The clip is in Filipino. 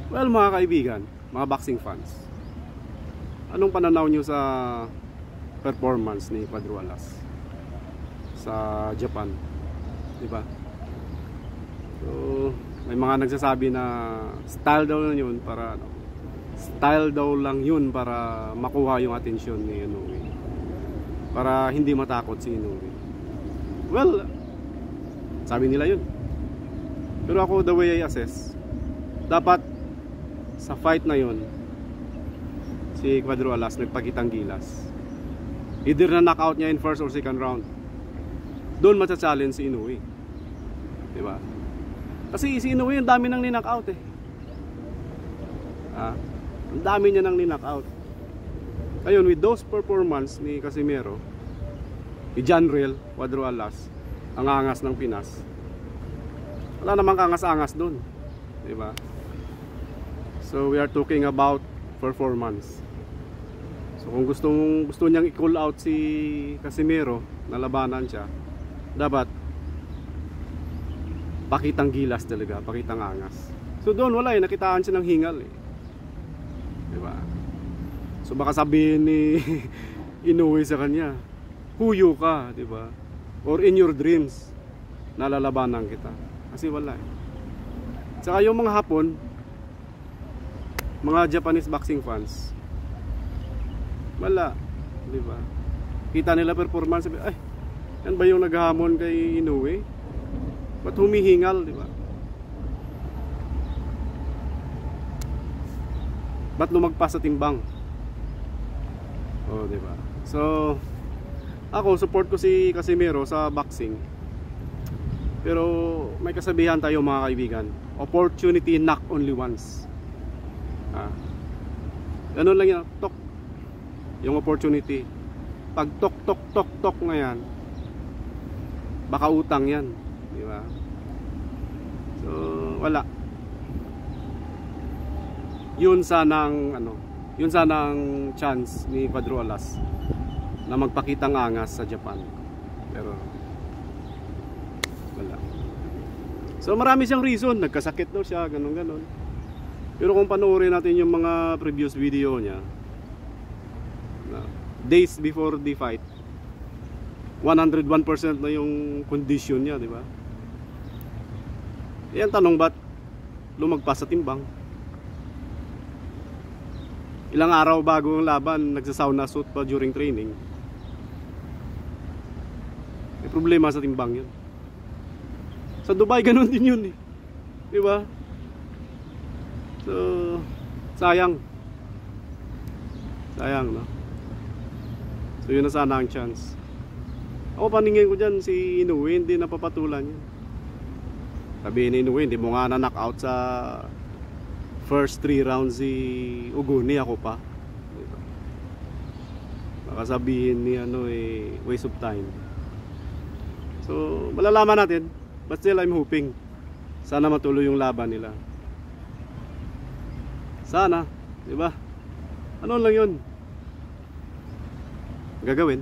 Well, mga kaibigan, mga boxing fans, anong pananaw nyo sa performance ni Cuadro Alas sa Japan, di ba? So, may mga nagsasabi na style daw lang yun para makuha yung atensyon ni Inoue, para hindi matakot si Inoue. Well, sabi nila yun. Pero ako, the way I assess, dapat sa fight na yun, si Cuadro Alas nagpakitang gilas. Either na knockout niya in first or second round, doon matcha-challenge si Inoue, diba? Kasi si Inoue, ang dami nang ni-knockout eh. Ang dami niya nang ni-knockout. Ayun, with those performance ni Casimero, ni Janriel Cuadro Alas, ang angas ng Pinas, wala namang kangas-angas doon, diba? So we are talking about performance. So kung gusto niyang i-call out si Casimero na labanan siya, dapat pakitang gilas talaga, pakitang angas. So doon wala eh, nakitaan siya ng hingal eh, diba? So baka sabihin ni Inoue sa kanya, huyo ka, diba? Or in your dreams nalalabanan kita. Kasi wala eh. Saka yung mga Hapon, mga Japanese boxing fans, wala, diba? Kita nila performance, ay, yan ba yung naghahamon kay Inoue? Ba't humihingal, diba? Ba't lumagpas sa timbang? Oh, diba? So ako, support ko si Casimero sa boxing. Pero may kasabihan tayo mga kaibigan, opportunity knock only once. Ganun lang yan, tok. Yung opportunity, pag tok na yan, baka utang yan, di ba? So wala. Yun sanang chance ni Cuadro Alas na magpakitang angas sa Japan, pero wala. So marami siyang reason, nagkasakit daw siya, ganun. Pero kung panoorin natin yung mga previous video niya, days before the fight, 101% na yung condition niya, di ba? Yan tanong, ba't lumagpas sa timbang? Ilang araw bago ang laban, nagsasauna suit pa during training. May problema sa timbang yun. Sa Dubai ganun din yun eh, di ba? So sayang no? So yun na sana ang chance. Ako paningin ko dyan, si Inoue hindi napapatulan yun. Sabihin ni Inoue, hindi mo nga na-knockout sa first 3 rounds si Uguni, ako pa, diba? Baka sabihin ni waste of time. So malalaman natin. But still, I'm hoping sana matuloy yung laban nila. Sana, di ba? Ano lang yun gagawin?